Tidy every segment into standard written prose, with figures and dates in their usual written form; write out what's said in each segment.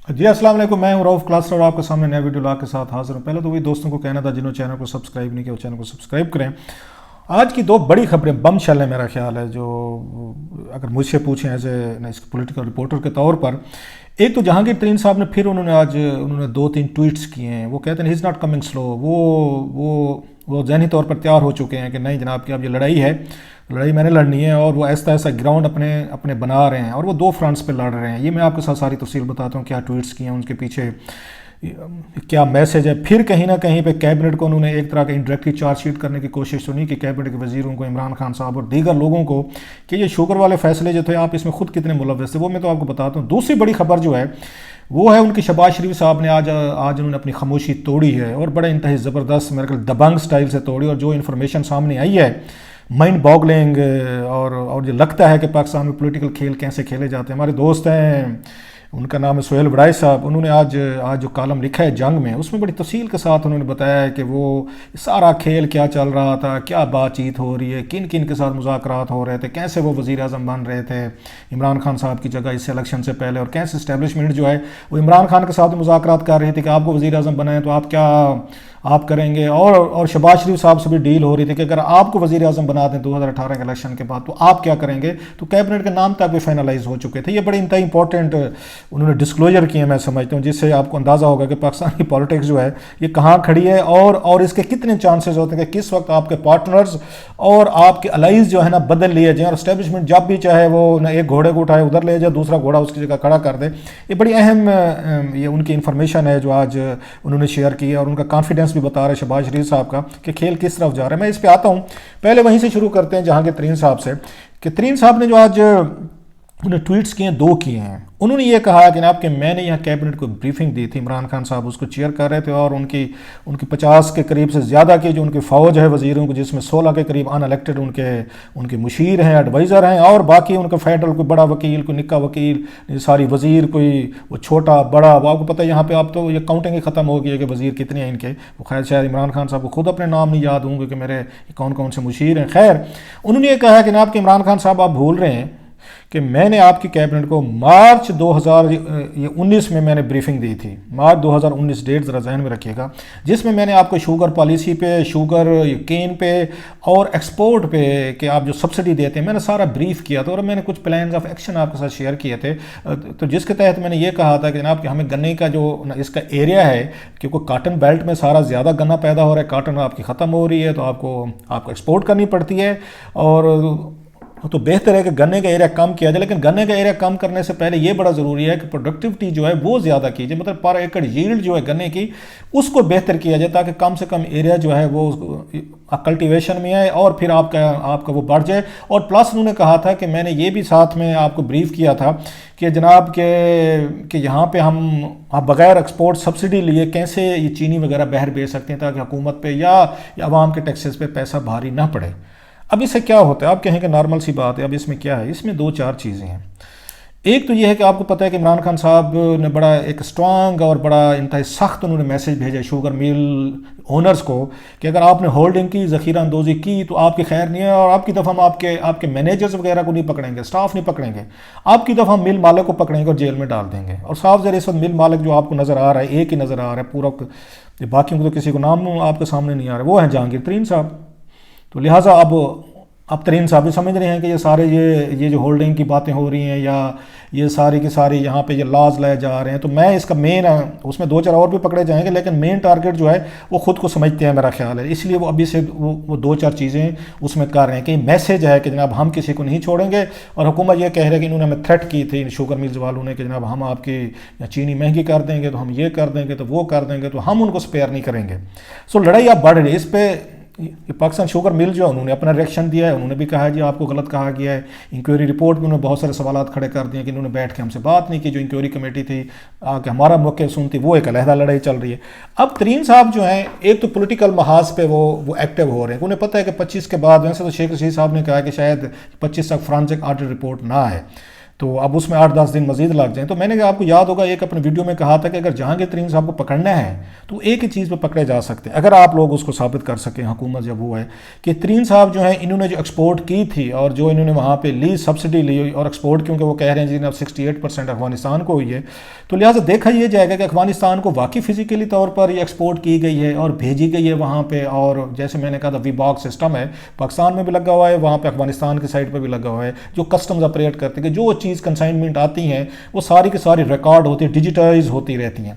جی السلام علیکم، میں ہوں رؤف کلاسٹر اور آپ کے سامنے نیا ویڈیو لا کے ساتھ حاضر ہوں۔ پہلے تو وہی دوستوں کو کہنا تھا جنہوں نے چینل کو سبسکرائب نہیں کیا وہ چینل کو سبسکرائب کریں۔ آج کی دو بڑی خبریں بم شل ہیں میرا خیال ہے، جو اگر مجھ سے پوچھیں ایز اے پولیٹیکل رپورٹر کے طور پر۔ ایک تو جہانگیر ترین صاحب نے پھر انہوں نے 2-3 ٹویٹس کیے ہیں۔ وہ کہتے ہیں ہی از ناٹ کمنگ سلو، وہ ذہنی طور پر تیار ہو چکے ہیں کہ نہیں جناب کہ اب یہ لڑائی ہے، لڑائی میں نے لڑنی ہے، اور وہ ایسا ایسا گراؤنڈ اپنے بنا رہے ہیں، اور وہ 2 فرنٹس پہ لڑ رہے ہیں۔ یہ میں آپ کے ساتھ ساری تفصیل بتاتا ہوں، کیا ٹویٹس کیے ہیں، ان کے پیچھے کیا میسج ہے۔ پھر کہیں نہ کہیں پہ کیبنٹ کو انہوں نے ایک طرح کا انڈائریکٹلی چارج شیٹ کرنے کی کوشش سنی کہ کیبنٹ کے وزیروں کو، عمران خان صاحب اور دیگر لوگوں کو، کہ یہ شوگر والے فیصلے جو تھے آپ اس میں خود کتنے ملوث تھے، وہ میں تو آپ کو بتاتا ہوں۔ دوسری بڑی خبر جو ہے وہ ہے ان کی شہباز شریف صاحب نے آج انہوں نے اپنی خاموشی توڑی ہے، اور بڑے انتہائی زبردست میرے خیال دبنگ سٹائل سے توڑی، اور جو انفارمیشن سامنے آئی ہے مائنڈ باگلنگ، اور جو لگتا ہے کہ پاکستان میں پولیٹیکل کھیل کیسے کھیلے جاتے ہیں۔ ہمارے دوست ہیں، ان کا نام ہے سہیل وڑائے صاحب، انہوں نے آج جو کالم لکھا ہے جنگ میں، اس میں بڑی تفصیل کے ساتھ انہوں نے بتایا ہے کہ وہ سارا کھیل کیا چل رہا تھا، کیا بات چیت ہو رہی ہے، کن کن کے ساتھ مذاکرات ہو رہے تھے، کیسے وہ وزیر اعظم بن رہے تھے عمران خان صاحب کی جگہ اس الیکشن سے پہلے، اور کیسے اسٹیبلشمنٹ جو ہے وہ عمران خان کے ساتھ مذاکرات کر رہی تھی کہ آپ کو وزیر اعظم بنائیں تو آپ کیا آپ کریں گے، اور شہباز شریف صاحب سے بھی ڈیل ہو رہی تھی کہ اگر آپ کو وزیر اعظم بنا دیں 2018 کے الیکشن کے بعد تو آپ کیا کریں گے، تو کیبنٹ کے نام تک بھی فائنلائز ہو چکے تھے۔ یہ بڑی انتہائی امپورٹنٹ انہوں نے ڈسکلوجر کیے، میں سمجھتا ہوں، جس سے آپ کو اندازہ ہوگا کہ پاکستان کی پالیٹکس جو ہے یہ کہاں کھڑی ہے، اور اس کے کتنے چانسز ہوتے ہیں کہ کس وقت آپ کے پارٹنرز اور آپ کے الائز جو ہے نا بدل لیے جائیں، اور اسٹیبلشمنٹ جب بھی چاہے وہ ایک گھوڑے کو اٹھائے ادھر لے جائے، دوسرا گھوڑا اس کی جگہ کھڑا کر دے۔ یہ بڑی اہم یہ ان کی انفارمیشن ہے جو آج انہوں نے شیئر کی ہے، اور ان کا کانفیڈنس بھی بتا رہا ہے شہباز شریف صاحب کا کہ کھیل کس طرف جا رہا ہے۔ میں اس پہ آتا ہوں، پہلے وہیں سے شروع کرتے ہیں جہانگیر ترین صاحب سے، کہ ترین صاحب نے جو آج انہوں نے ٹویٹس کیے ہیں، 2 کیے ہیں۔ انہوں نے یہ کہا کہ جناب کہ میں نے یہاں کیبنٹ کو بریفنگ دی تھی، عمران خان صاحب اس کو چیئر کر رہے تھے، اور ان کی 50 کے قریب سے زیادہ کی جو ان کی فوج ہے وزیروں کو، جس میں 16 کے قریب ان الیکٹڈ ان کے مشیر ہیں، ایڈوائزر ہیں، اور باقی ان کا فیڈرل کوئی بڑا وکیل، کوئی نکا وکیل، ساری وزیر، کوئی وہ چھوٹا بڑا، وہ آپ کو پتہ ہے یہاں پہ آپ تو یہ کاؤنٹنگ ہی ختم ہو گئی ہے کہ وزیر کتنے ہیں ان کے، وہ خیر شاید عمران خان صاحب کو خود اپنے نام نہیں یاد ہوں گے کہ میرے کون کون سے مشیر ہیں۔ خیر انہوں نے یہ کہا کہ جناب کہ عمران خان صاحب آپ بھول رہے ہیں کہ میں نے آپ کی کیبنٹ کو مارچ 2019 میں نے بریفنگ دی تھی، مارچ 2019 ڈیٹ ذرا ذہن میں رکھیے گا، جس میں نے آپ کو شوگر پالیسی پہ، شوگر کین پہ اور ایکسپورٹ پہ کہ آپ جو سبسڈی دیتے ہیں، میں نے سارا بریف کیا تھا، اور میں نے کچھ پلانز آف ایکشن آپ کے ساتھ شیئر کیے تھے، تو جس کے تحت میں نے یہ کہا تھا کہ جناب کہ ہمیں گنے کا جو اس کا ایریا ہے، کیونکہ کاٹن بیلٹ میں سارا زیادہ گنا پیدا ہو رہا ہے، کاٹن آپ کی ختم ہو رہی ہے، تو آپ کو ایکسپورٹ کرنی پڑتی ہے، اور تو بہتر ہے کہ گنے کا ایریا کم کیا جائے، لیکن گنے کا ایریا کم کرنے سے پہلے یہ بڑا ضروری ہے کہ پروڈکٹیوٹی جو ہے وہ زیادہ کیجیے، مطلب پر ایکڑ ییلڈ جو ہے گنے کی اس کو بہتر کیا جائے، تاکہ کم سے کم ایریا جو ہے وہ کلٹیویشن میں آئے، اور پھر آپ کا وہ بڑھ جائے۔ اور پلس انہوں نے کہا تھا کہ میں نے یہ بھی ساتھ میں آپ کو بریف کیا تھا کہ جناب کہ یہاں پہ ہم بغیر ایکسپورٹ سبسڈی لیے کیسے یہ چینی وغیرہ باہر بیچ سکتے ہیں، تاکہ حکومت پہ یا عوام کے ٹیکسز پہ پیسہ بھاری نہ پڑے۔ اب اس سے کیا ہوتا ہے، آپ کہیں کہ نارمل سی بات ہے، اب اس میں کیا ہے، اس میں 2-4 چیزیں ہیں۔ ایک تو یہ ہے کہ آپ کو پتہ ہے کہ عمران خان صاحب نے بڑا ایک سٹرانگ اور بڑا انتہائی سخت انہوں نے میسج بھیجا شوگر مل اونرز کو کہ اگر آپ نے ہولڈنگ کی، ذخیرہ اندوزی کی تو آپ کی خیر نہیں ہے، اور آپ کی طرف ہم آپ کے مینیجرز وغیرہ کو نہیں پکڑیں گے، سٹاف نہیں پکڑیں گے، آپ کی طرف ہم مل مالک کو پکڑیں گے اور جیل میں ڈال دیں گے۔ اور صاف ظاہر اس وقت مل مالک جو آپ کو نظر آ رہا ہے، ایک ہی نظر آ رہا ہے پورا، باقیوں کو تو کسی کو نام آپ کے سامنے نہیں آ رہا، وہ ہیں جہانگیر ترین صاحب۔ تو لہٰذا اب ترین صاحب بھی سمجھ رہے ہیں کہ یہ سارے یہ جو ہولڈنگ کی باتیں ہو رہی ہیں، یا یہ ساری کی ساری یہاں پہ یہ لاز لائے جا رہے ہیں، تو میں اس کا مین، اس میں 2-4 اور بھی پکڑے جائیں گے، لیکن مین ٹارگٹ جو ہے وہ خود کو سمجھتے ہیں میرا خیال ہے، اس لیے وہ ابھی سے وہ 2-4 چیزیں اس میں کر رہے ہیں کہ میسج ہے کہ جناب ہم کسی کو نہیں چھوڑیں گے، اور حکومت یہ کہہ رہے کہ انہوں نے ہمیں تھریٹ کی تھی شوگر میلز والوں نے کہ جناب ہم آپ کی چینی مہنگی کر دیں گے، تو ہم یہ کر دیں گے، تو وہ کر دیں گے، تو ہم ان کو سپیئر نہیں کریں گے۔ سو لڑائی اب بڑھ رہی ہے اس پہ۔ یہ پاکستان شوگر مل جو انہوں نے اپنا ریئیکشن دیا ہے، انہوں نے بھی کہا جی آپ کو غلط کہا گیا ہے، انکوائری رپورٹ میں انہوں نے بہت سارے سوالات کھڑے کر دیے کہ انہوں نے بیٹھ کے ہم سے بات نہیں کی، جو انکوائری کمیٹی تھی کہ ہمارا موقع سنتی، وہ ایک علیحدہ لڑائی چل رہی ہے۔ اب ترین صاحب جو ہیں ایک تو پولیٹیکل محاذ پہ وہ ایکٹیو ہو رہے ہیں، انہیں پتہ ہے کہ 25 کے بعد، ویسے تو شیخ رشید صاحب نے کہا کہ شاید 25 تک فرانسک آڈٹ رپورٹ نہ آئے، تو اب اس میں 8-10 دن مزید لگ جائیں. تو میں نے آپ کو یاد ہوگا ایک اپنے ویڈیو میں کہا تھا کہ اگر جہانگیر ترین صاحب کو پکڑنا ہے تو ایک ہی چیز پہ پکڑے جا سکتے ہیں, اگر آپ لوگ اس کو ثابت کر سکیں حکومت جب وہ ہے کہ ترین صاحب جو ہیں انہوں نے جو ایکسپورٹ کی تھی اور جو انہوں نے وہاں پہ لی سبسڈی لی اور ایکسپورٹ, کیونکہ وہ کہہ رہے ہیں جی اب 68% افغانستان کو ہوئی ہے, تو لہٰذا دیکھا یہ جائے گا کہ افغانستان کو واقعی فزیکلی طور پر یہ ایکسپورٹ کی گئی ہے اور بھیجی گئی ہے وہاں پہ. اور جیسے میں نے کہا تھا وی باک سسٹم ہے پاکستان میں بھی لگا ہوا ہے, وہاں پہ افغانستان کی سائڈ پہ بھی لگا ہوا ہے, جو کسٹمز آپریٹ کرتے ہیں کہ جو چیز کنسائنمنٹ آتی ہیں وہ ساری کی ساری ریکارڈ ہوتی ہیں, ڈیجیٹائز ہوتی رہتی ہیں.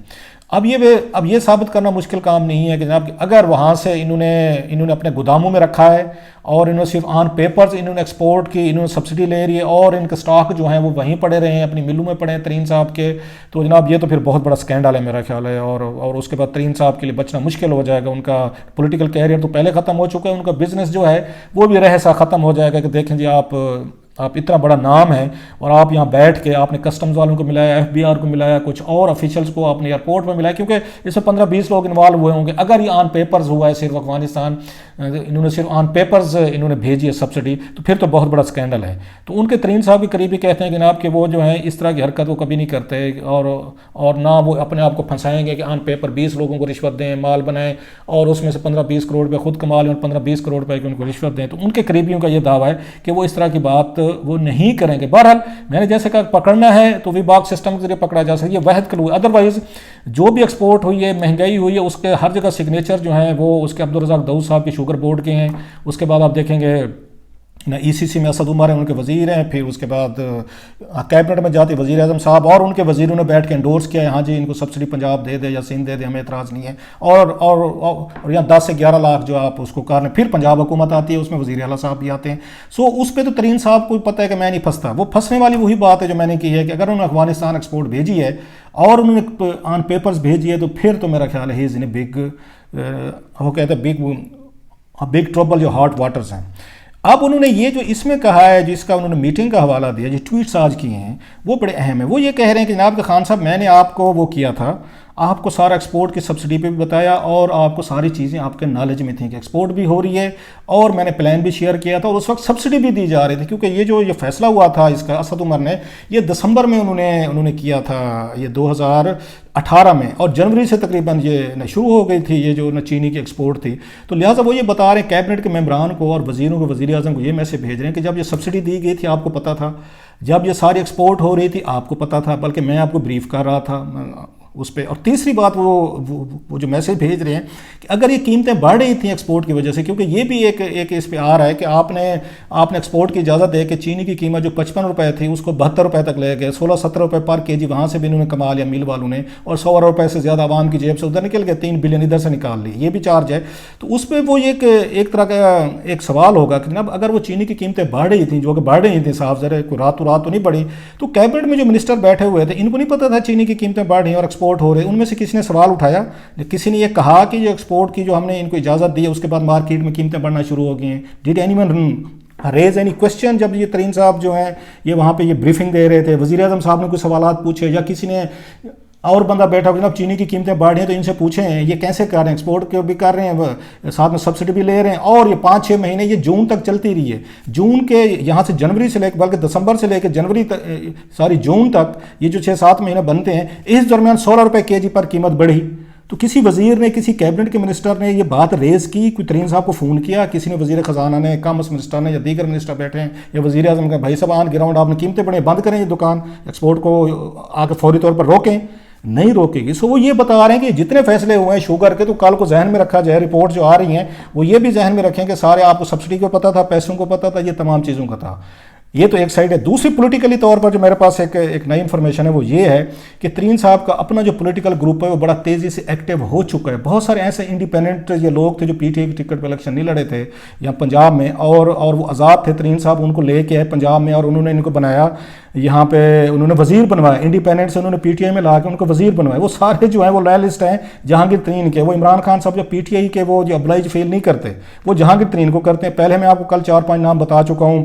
اب یہ ثابت کرنا مشکل کام نہیں ہے کہ جناب اگر وہاں سے انہوں نے اپنے گوداموں میں رکھا ہے اور انہوں نے صرف آن پیپرز انہوں نے ایکسپورٹ کی, انہوں نے سبسڈی لے رہی ہے اور ان کے سٹاک جو ہیں وہ وہیں پڑے رہے ہیں, اپنی ملوں میں پڑے ہیں ترین صاحب کے, تو جناب یہ تو پھر بہت بڑا سکینڈل ہے میرا خیال ہے. اور اس کے بعد ترین صاحب کے لیے بچنا مشکل ہو جائے گا. ان کا پولیٹیکل کیریئر تو پہلے ختم ہو چکا ہے, ان کا بزنس جو ہے وہ بھی رہسا ختم ہو جائے گا کہ دیکھیں جی آپ اتنا بڑا نام ہے اور آپ یہاں بیٹھ کے آپ نے کسٹمز والوں کو ملایا, ایف بی آر کو ملایا, کچھ اور آفیشلز کو آپ نے ایئرپورٹ میں ملایا, کیونکہ اس میں 15-20 لوگ انوالو ہوئے ہوں گے. اگر یہ آن پیپرز ہوا ہے صرف افغانستان, انہوں نے صرف آن پیپرز انہوں نے بھیجی ہے سبسڈی, تو پھر تو بہت بڑا سکینڈل ہے. تو ان کے ترین صاحب کے قریبی کہتے ہیں کہ جناب کہ وہ جو ہیں اس طرح کی حرکت وہ کبھی نہیں کرتے اور نہ وہ اپنے آپ کو پھنسائیں گے کہ آن پیپر 20 لوگوں کو رشوت دیں, مال بنائیں اور اس میں سے 15-20 کروڑ روپے خود کما لیں اور 15-20 کروڑ روپے کی ان کو رشوت دیں. تو ان کے قریبیوں کا یہ دعویٰ ہے کہ وہ اس طرح کی بات وہ نہیں کریں گے. بہرحال میں نے جیسے کہا پکڑنا ہے تو وی باک سسٹم کے ذریعے پکڑا جا سکتا ہے, یہ واحد کلو ہے. ادروائز جو بھی ایکسپورٹ ہوئی ہے, مہنگائی ہوئی ہے, اس کے ہر جگہ سگنیچر جو ہیں وہ اس کے عبدالرزاق داؤد صاحب کے شوگر بورڈ کے ہیں. اس کے بعد آپ دیکھیں گے ای سی سی میں اسد عمر ہیں, ان کے وزیر ہیں, پھر اس کے بعد کیبنٹ میں جاتے وزیر اعظم صاحب اور ان کے وزیروں نے بیٹھ کے انڈورس کیا ہے ہاں جی ان کو سبسڈی پنجاب دے دے یا سندھ دے دے, ہمیں اعتراض نہیں ہے. اور یہاں 10 سے 11 لاکھ جو آپ اس کو کر لیں, پھر پنجاب حکومت آتی ہے, اس میں وزیر اعلیٰ صاحب بھی آتے ہیں. سو اس پہ تو ترین صاحب کو پتہ ہے کہ میں نہیں پھنستا. وہ پھنسنے والی وہی بات ہے جو میں نے کی ہے کہ اگر انہوں نے افغانستان ایکسپورٹ بھیجی ہے اور انہوں نے آن پیپرز بھیجی ہے تو پھر تو میرا خیال ہے ہی از ان بگ, وہ کہتے ہیں بگ ٹربل, جو ہاٹ واٹرز ہیں. اب انہوں نے یہ جو اس میں کہا ہے جس کا انہوں نے میٹنگ کا حوالہ دیا, جو ٹویٹس آج کیے ہیں وہ بڑے اہم ہیں. وہ یہ کہہ رہے ہیں کہ جناب کہ خان صاحب میں نے آپ کو وہ کیا تھا, آپ کو سارا ایکسپورٹ کی سبسڈی پہ بھی بتایا اور آپ کو ساری چیزیں آپ کے نالج میں تھیں کہ ایکسپورٹ بھی ہو رہی ہے اور میں نے پلان بھی شیئر کیا تھا اور اس وقت سبسڈی بھی دی جا رہی تھی, کیونکہ یہ فیصلہ ہوا تھا اس کا اسد عمر نے, یہ دسمبر میں انہوں نے کیا تھا, یہ 2018 میں, اور جنوری سے تقریباً یہ شروع ہو گئی تھی یہ جو چینی کی ایکسپورٹ تھی. تو لہٰذا وہ یہ بتا رہے ہیں کیبنٹ کے ممبران کو اور وزیروں کو, وزیر اعظم کو یہ میسج بھیج رہے ہیں کہ جب یہ سبسڈی دی گئی تھی آپ کو پتہ تھا, جب یہ ساری ایکسپورٹ ہو رہی تھی آپ کو پتہ تھا, بلکہ میں آپ کو بریف کر رہا تھا اس پہ. اور تیسری بات وہ جو میسج بھیج رہے ہیں کہ اگر یہ قیمتیں بڑھ رہی تھیں ایکسپورٹ کی وجہ سے, کیونکہ یہ بھی ایک اس پہ آ رہا ہے کہ آپ نے ایکسپورٹ کی اجازت دے کے چینی کی قیمت جو 55 روپے تھی اس کو 72 روپے تک لے گئے, 16-17 روپے پر کے جی وہاں سے بھی انہوں نے کما لیا میل والوں نے, اور 100 روپے سے زیادہ عوام کی جیب سے ادھر نکل گئے, 3 بلین ادھر سے نکال لی, یہ بھی چارج ہے. تو اس پہ وہ ایک طرح کا ایک سوال ہوگا کہ جناب اگر وہ چینی کی قیمتیں بڑھ رہی تھیں, جو کہ بڑھ رہی تھیں صاف ذرا, کوئی رات تو نہیں بڑھی, تو کیبنٹ میں جو منسٹر بیٹھے ہوئے تھے ان کو نہیں پتا تھا چینی کی قیمتیں بڑھ رہی ہیں اور ایکسپورٹ ہو رہے ہیں. ان میں سے کسی نے سوال اٹھایا, کسی نے یہ کہا کہ جو ایکسپورٹ کی جو ہم نے ان کو اجازت دی ہے اس کے بعد مارکیٹ میں قیمتیں بڑھنا شروع ہو گئی ہیں, did anyone raise any question? جب یہ ترین صاحب جو ہیں یہ وہاں پہ یہ بریفنگ دے رہے تھے, وزیر اعظم صاحب نے کوئی سوالات پوچھے یا کسی نے اور بندہ بیٹھا ہو جناب چینی کی قیمتیں بڑھ رہی ہیں تو ان سے پوچھیں یہ کیسے کر رہے ہیں, ایکسپورٹ بھی کر رہے ہیں ساتھ میں سبسڈی بھی لے رہے ہیں, اور یہ 5-6 مہینے یہ جون تک چلتی رہی ہے. جون کے یہاں سے جنوری سے لے کے, بلکہ دسمبر سے لے کے جنوری جون تک یہ جو 6-7 مہینے بنتے ہیں, اس درمیان 16 روپے کے جی پر قیمت بڑھی. تو کسی وزیر نے, کسی کیبنٹ کے منسٹر نے یہ بات ریز کی, کوئی ترین صاحب کو فون کیا, کسی نے وزیر خزانہ نے, کامرس منسٹر نے یا دیگر منسٹر بیٹھے ہیں یا وزیر اعظم کا بھائی صاحب آن گراؤنڈ آپ نے قیمتیں بڑھیں, بند کریں یہ دکان, ایکسپورٹ کو آ کے فوری طور پر روکیں؟ نہیں روکے گی. سو وہ یہ بتا رہے ہیں کہ جتنے فیصلے ہوئے ہیں شوگر کے, تو کل کو ذہن میں رکھا جائے, رپورٹ جو آ رہی ہیں وہ یہ بھی ذہن میں رکھیں کہ سارے آپ کو سبسڈی کو پتہ تھا, پیسوں کو پتہ تھا, یہ تمام چیزوں کا تھا. یہ تو ایک سائڈ ہے. دوسری پولیٹیکلی طور پر جو میرے پاس ایک نئی انفارمیشن ہے وہ یہ ہے کہ ترین صاحب کا اپنا جو پولیٹیکل گروپ ہے وہ بڑا تیزی سے ایکٹیو ہو چکا ہے. بہت سارے ایسے انڈیپینڈنٹ یہ لوگ تھے جو پی ٹی آئی کی ٹکٹ پہ الیکشن نہیں لڑے تھے یا پنجاب میں, اور وہ آزاد تھے, ترین صاحب ان کو لے کے آئے پنجاب میں اور انہوں نے ان کو بنایا, یہاں پہ انہوں نے وزیر بنوایا, انڈیپینڈنٹ سے انہوں نے پی ٹی آئی میں لا کے ان کو وزیر بنوایا. وہ سارے جو ہیں وہ لائلسٹ ہیں جہانگیر ترین کے. وہ عمران خان صاحب جو پی ٹی آئی کے وہ جو ابلائج فیل نہیں کرتے, وہ جہانگیر ترین کو کرتے ہیں. پہلے میں آپ کو کل 4-5 نام بتا چکا ہوں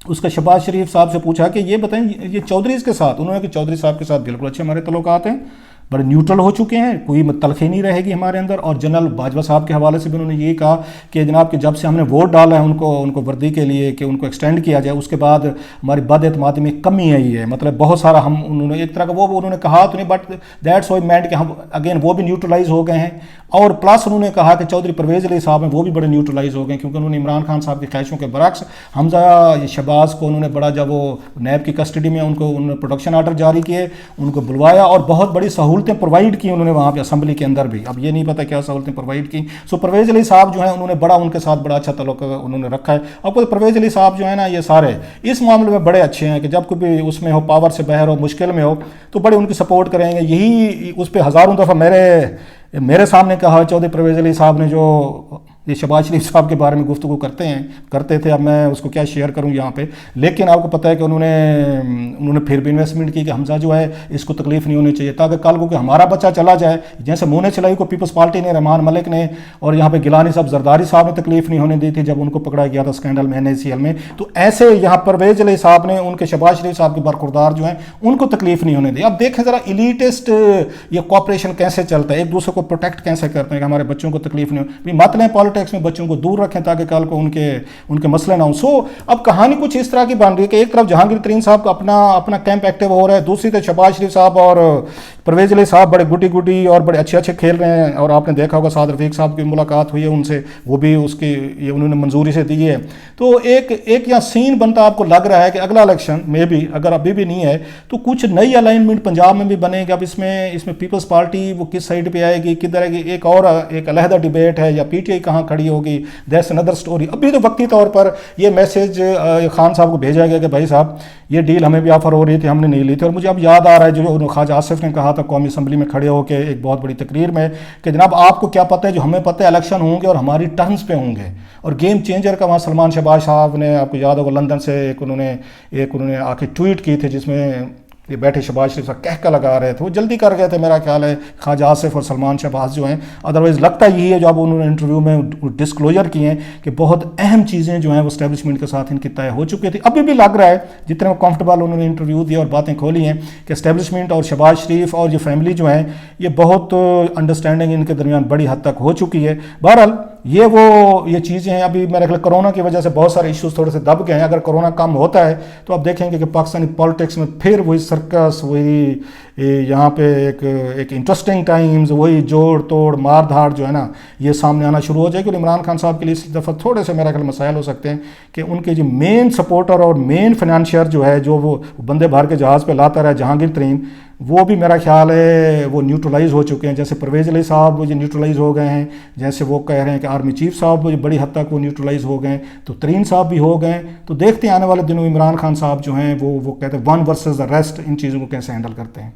اس کا شہباز شریف صاحب سے پوچھا کہ یہ بتائیں یہ چودھریز کے ساتھ، انہوں نے کہ چودھری صاحب کے ساتھ بالکل اچھے ہمارے تعلقات ہیں، بڑے نیوٹرل ہو چکے ہیں، کوئی تلخی نہیں رہے گی ہمارے اندر. اور جنرل باجوہ صاحب کے حوالے سے بھی انہوں نے یہ کہا کہ جناب کہ جب سے ہم نے ووٹ ڈالا ہے ان کو وردی کے لیے کہ ان کو ایکسٹینڈ کیا جائے، اس کے بعد ہماری بد اعتمادی میں کمی آئی ہے. مطلب بہت سارا انہوں نے ایک طرح کا وہ انہوں نے کہا تو نہیں، بٹ دیٹس وائی مینٹ کہ ہم اگین وہ بھی نیوٹرلائز ہو گئے ہیں. اور پلس انہوں نے کہا کہ چودھری پرویز علی صاحب ہیں وہ بھی بڑے نیوٹرلائز ہو گئے کیونکہ انہوں نے عمران خان صاحب کی خواہشوں کے برعکس حمزہ شہباز کو انہوں نے بڑا، جب وہ نیب کی کسٹڈی میں انہوں نے پروڈکشن آرڈر جاری کیے، ان کو بلوایا اور بہت بڑی سہولتیں پرووائڈ کی انہوں نے وہاں پہ اسمبلی کے اندر بھی. اب یہ نہیں پتہ کیا سہولتیں پرووائڈ کی. سو پرویز علی صاحب جو ہیں انہوں نے بڑا ان کے ساتھ بڑا اچھا تعلق انہوں نے رکھا ہے. اب کوئی پرویز علی صاحب جو ہے نا یہ سارے اس معاملے میں بڑے اچھے ہیں کہ جب کوئی بھی اس میں ہو، پاور سے باہر ہو، مشکل میں ہو تو بڑے ان کی سپورٹ کریں گے. یہی اس پہ ہزاروں دفعہ میرے سامنے کہا چودھری پرویز علی صاحب نے، جو یہ شہباز شریف صاحب کے بارے میں گفتگو کرتے تھے. اب میں اس کو کیا شیئر کروں یہاں پہ، لیکن آپ کو پتہ ہے کہ انہوں نے پھر بھی انویسٹمنٹ کی کہ حمزہ جو ہے اس کو تکلیف نہیں ہونی چاہیے تاکہ کل کو کہ ہمارا بچہ چلا جائے، جیسے منہ نے چلائی کو پیپلز پارٹی نے، رحمان ملک نے، اور یہاں پہ گیلانی صاحب زرداری صاحب نے تکلیف نہیں ہونے دی تھی جب ان کو پکڑا گیا تھا اسکینڈل میں NACL میں. تو ایسے یہاں پرویز علی صاحب نے ان کے شہباز شریف صاحب کے برخوردار جو ہیں ان کو تکلیف نہیں ہونے دی. اب دیکھیں ذرا ایلیٹسٹ یہ کوآپریشن کیسے چلتا ہے، ایک دوسرے کو پروٹیکٹ کیسے کرتے ہیں کہ ہمارے بچوں کو تکلیف نہیں ہو. مت لیں پالیٹکس میں، بچوں کو دور رکھیں تاکہ کل کو ان کے مسئلے نہ ہوں. سو اب کہانی کچھ اس طرح کی بن رہی ہے کہ ایک طرف جہانگیر ترین صاحب کا اپنا کیمپ ایکٹیو ہو رہا ہے، دوسری طرف شہباز شریف صاحب اور پرویز علی صاحب بڑے گڈی اور بڑے اچھے کھیل رہے ہیں. اور آپ نے دیکھا ہوگا سعد رفیق صاحب کی ملاقات ہوئی ہے ان سے، وہ بھی اس کی یہ انہوں نے منظوری سے دی ہے. تو ایک یہاں سین بنتا آپ کو لگ رہا ہے کہ اگلا الیکشن میں بھی اگر ابھی بھی نہیں ہے تو کچھ نئی الائنمنٹ پنجاب میں بھی بنے گا. اب اس میں پیپلز پارٹی وہ کس سائڈ پہ آئے گی، کدھر آئے گی، ایک علیحدہ ڈیبیٹ ہے، یا PTI کہاں کھڑی ہوگی، دیٹس اندر سٹوری. ابھی تو وقتی طور پر یہ میسج خان صاحب کو بھیجا گیا کہ بھائی صاحب یہ ڈیل ہمیں بھی آفر ہو رہی تھی، ہم نے نہیں لی تھی. اور مجھے اب یاد آ رہا ہے جو خواجہ آصف نے کہا تھا قومی اسمبلی میں کھڑے ہو کے ایک بہت بڑی تقریر میں کہ جناب آپ کو کیا پتہ ہے، جو ہمیں پتہ ہے الیکشن ہوں گے اور ہماری ٹرنز پہ ہوں گے. اور گیم چینجر کا وہاں سلمان شہباز صاحب نے، آپ کو یاد ہوگا لندن سے ایک انہوں نے آ کے ٹویٹ کی تھے جس میں یہ بیٹھے شہباز شریف صاحب کہہ لگا رہے تھے، وہ جلدی کر گئے تھے میرا خیال ہے خواجہ آصف اور سلمان شہباز جو ہیں. ادروائز لگتا یہی ہے جو اب انہوں نے انٹرویو میں ڈسکلوجر کیے ہیں کہ بہت اہم چیزیں جو ہیں وہ اسٹیبلشمنٹ کے ساتھ ان کی طے ہو چکی تھی. ابھی بھی لگ رہا ہے جتنے وہ کمفرٹیبل انہوں نے انٹرویو دیا اور باتیں کھولی ہیں کہ اسٹیبلشمنٹ اور شہباز شریف اور یہ فیملی جو ہیں یہ بہت انڈرسٹینڈنگ ان کے درمیان بڑی حد تک ہو چکی ہے. بہرحال یہ چیزیں ہیں. ابھی میرے خیال کرونا کی وجہ سے بہت سارے ایشوز تھوڑے سے دب گئے ہیں. اگر کرونا کم ہوتا ہے تو آپ دیکھیں گے کہ پاکستانی پالیٹکس میں پھر وہی سرکس، وہی یہاں پہ ایک انٹرسٹنگ ٹائمز، وہی جوڑ توڑ مار دھاڑ جو ہے نا یہ سامنے آنا شروع ہو جائے گی. عمران خان صاحب کے لیے اس دفعہ تھوڑے سے میرا خیال مسائل ہو سکتے ہیں کہ ان کے جو مین سپورٹر اور مین فنانشیر جو ہے، جو وہ بندے بھر کے جہاز پہ لاتا رہا جہانگیر ترین، وہ بھی میرا خیال ہے وہ نیوٹرلائز ہو چکے ہیں. جیسے پرویز علی صاحب وہ جو نیوٹرلائز ہو گئے ہیں، جیسے وہ کہہ رہے ہیں کہ آرمی چیف صاحب بڑی حد تک وہ نیوٹرلائز ہو گئے ہیں، تو ترین صاحب بھی ہو گئے. تو دیکھتے ہیں آنے والے دنوں عمران خان صاحب جو ہیں وہ کہتے ہیں ون ورسز دا ریسٹ ان چیزوں کو کیسے ہینڈل کرتے ہیں.